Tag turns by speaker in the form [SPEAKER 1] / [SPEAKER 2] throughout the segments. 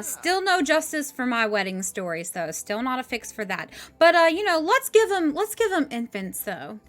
[SPEAKER 1] Still no justice for my wedding stories, though. Still not a fix for that. But, you know, let's give them infants, though.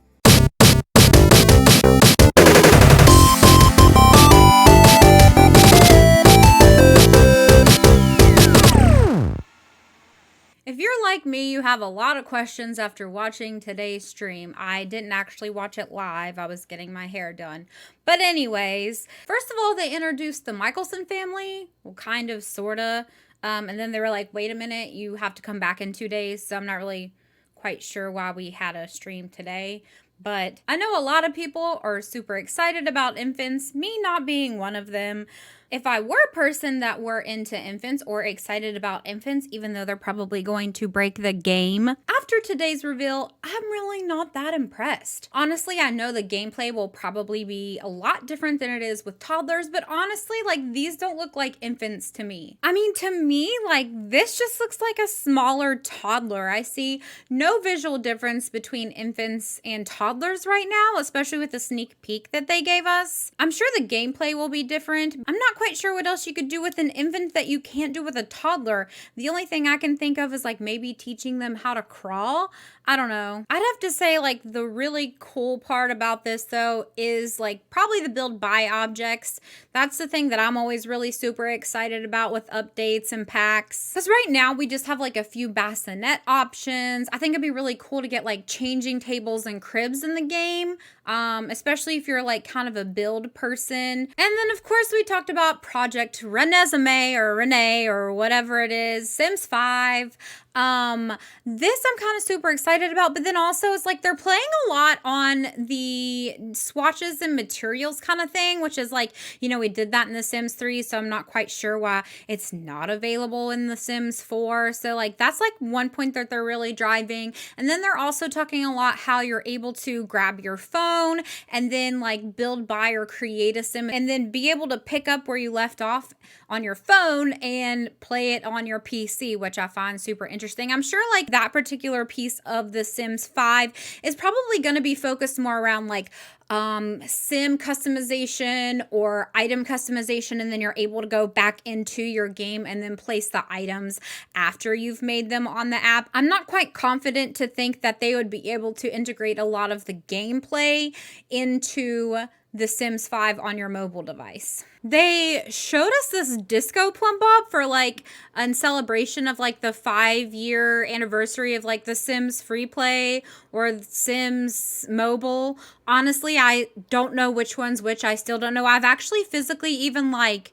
[SPEAKER 1] If you're like me, you have a lot of questions after watching today's stream. I didn't actually watch it live. I was getting my hair done. But anyways, first of all, they introduced the Michelson family. Well, kind of, sort of. And then they were like, wait a minute, you have to come back in 2 days. So I'm not really quite sure why we had a stream today. But I know a lot of people are super excited about infants, me not being one of them. If I were a person that were into infants or excited about infants, even though they're probably going to break the game, after today's reveal, I'm really not that impressed. Honestly, I know the gameplay will probably be a lot different than it is with toddlers, but honestly, like, these don't look like infants to me. I mean, to me, like, this just looks like a smaller toddler. I see no visual difference between infants and toddlers right now, especially with the sneak peek that they gave us. I'm sure the gameplay will be different. I'm not quite sure what else you could do with an infant that you can't do with a toddler. The only thing I can think of is like maybe teaching them how to crawl. I don't know. I'd have to say like the really cool part about this though is like probably the build buy objects. That's the thing that I'm always really super excited about with updates and packs. Because right now we just have like a few bassinet options. I think it'd be really cool to get like changing tables and cribs in the game. Especially if you're like kind of a build person. And then of course we talked about Project Renesmee or Renee or whatever it is, Sims 5. This I'm kind of super excited about, but then also it's like they're playing a lot on the swatches and materials kind of thing, which is like, you know, we did that in The Sims 3, so I'm not quite sure why it's not available in The Sims 4. So like that's like one point that they're really driving. And then they're also talking a lot how you're able to grab your phone and then like build, buy, or create a sim and then be able to pick up where you left off on your phone and play it on your PC, which I find super interesting. I'm sure like that particular piece of The Sims 5 is probably going to be focused more around like sim customization or item customization, and then you're able to go back into your game and then place the items after you've made them on the app. I'm not quite confident to think that they would be able to integrate a lot of the gameplay into The Sims 5 on your mobile device. They showed us this disco plump bob for like in celebration of like the 5-year anniversary of like The Sims free play or Sims mobile. Honestly, I don't know which one's which. I still don't know. I've actually physically even like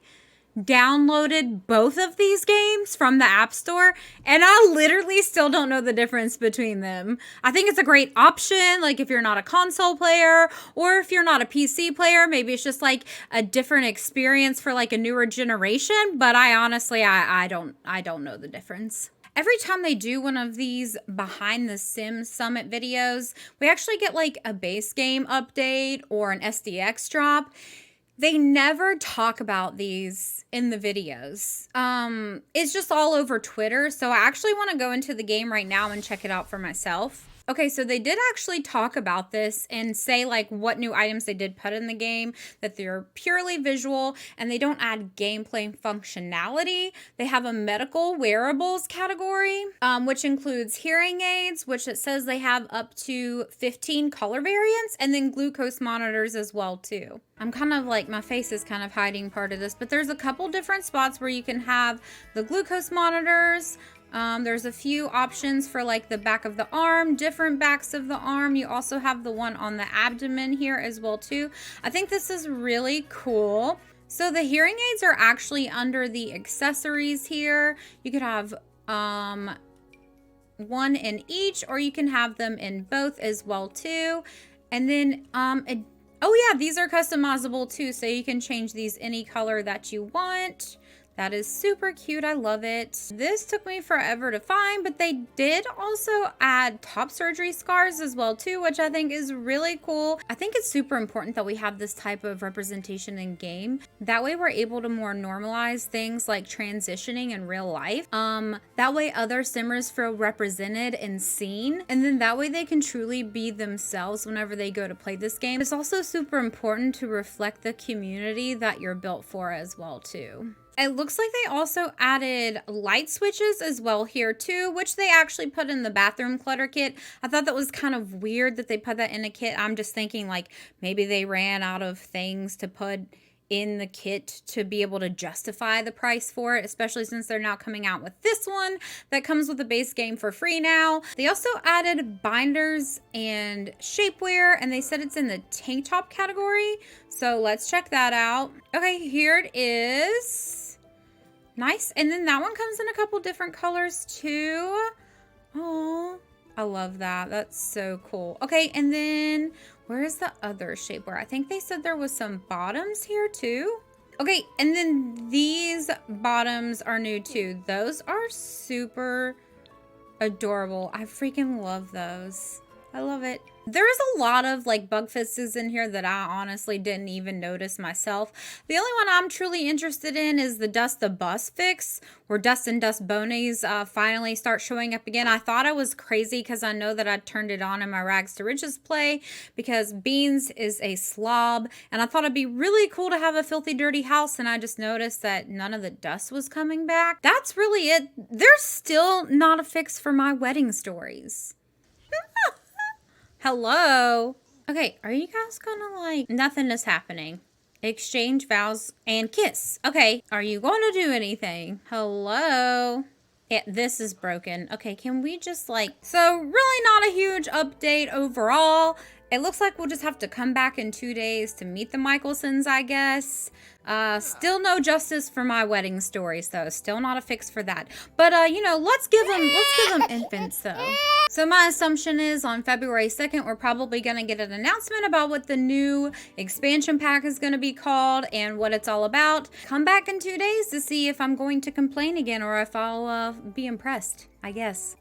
[SPEAKER 1] downloaded both of these games from the App Store, and I literally still don't know the difference between them. I think it's a great option, like if you're not a console player or if you're not a PC player, maybe it's just like a different experience for like a newer generation, but I honestly, I don't know the difference. Every time they do one of these behind the Sims Summit videos, we actually get like a base game update or an SDX drop. They never talk about these in the videos. It's just all over Twitter. So I actually want to go into the game right now and check it out for myself. Okay, so they did actually talk about this and say like what new items they did put in the game, that they're purely visual and they don't add gameplay functionality. They have a medical wearables category, which includes hearing aids, which it says they have up to 15 color variants, and then glucose monitors as well too. I'm kind of like, my face is kind of hiding part of this, but there's a couple different spots where you can have the glucose monitors. There's a few options for like the back of the arm, different backs of the arm. You also have the one on the abdomen here as well too. I think this is really cool. So the hearing aids are actually under the accessories here. You could have one in each, or you can have them in both as well too. And then oh yeah, these are customizable too, so you can change these any color that you want. That is super cute. I love it. This took me forever to find, but they did also add top surgery scars as well too, which I think is really cool. I think it's super important that we have this type of representation in game. That way we're able to more normalize things like transitioning in real life. That way other simmers feel represented and seen. And then that way they can truly be themselves whenever they go to play this game. It's also super important to reflect the community that you're built for as well too. It looks like they also added light switches as well here too, which they actually put in the bathroom clutter kit. I thought that was kind of weird that they put that in a kit. I'm just thinking like maybe they ran out of things to put in the kit to be able to justify the price for it, especially since they're now coming out with this one that comes with the base game for free now. They also added binders and shapewear, and they said it's in the tank top category. So let's check that out. Okay, here it is. Nice. And then that one comes in a couple different colors too. Oh, I love that. That's so cool. Okay, and then where's the other shapewear? I think they said there was some bottoms here too. Okay, and then these bottoms are new too. Those are super adorable. I freaking love those. I love it. There is a lot of like bug fixes in here that I honestly didn't even notice myself. The only one I'm truly interested in is the Dust the Bus fix, where Dust and Dust Bonies finally start showing up again. I thought I was crazy because I know that I turned it on in my Rags to Riches play because Beans is a slob, and I thought it'd be really cool to have a filthy dirty house, and I just noticed that none of the dust was coming back. That's really it. There's still not a fix for my wedding stories. Hello. Okay, are you guys gonna like... Nothing is happening. Exchange vows and kiss. Okay, are you going to do anything? Hello. Yeah, this is broken. Okay, can we just like... So, really not a huge update overall. It looks like we'll just have to come back in 2 days to meet the Michelsons, I guess. Still no justice for my wedding stories, though. Still not a fix for that. But, you know, let's give them infants, though. So my assumption is on February 2nd, we're probably going to get an announcement about what the new expansion pack is going to be called and what it's all about. Come back in 2 days to see if I'm going to complain again or if I'll be impressed, I guess.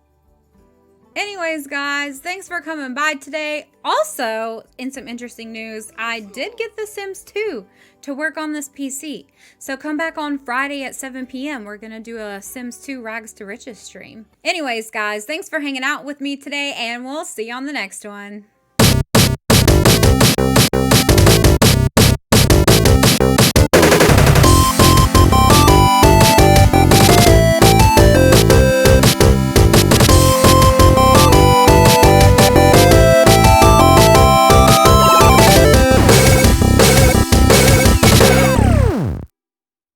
[SPEAKER 1] Anyways, guys, thanks for coming by today. Also, in some interesting news, I did get The Sims 2 to work on this PC. So come back on Friday at 7 p.m. We're going to do a Sims 2 Rags to Riches stream. Anyways, guys, thanks for hanging out with me today, and we'll see you on the next one.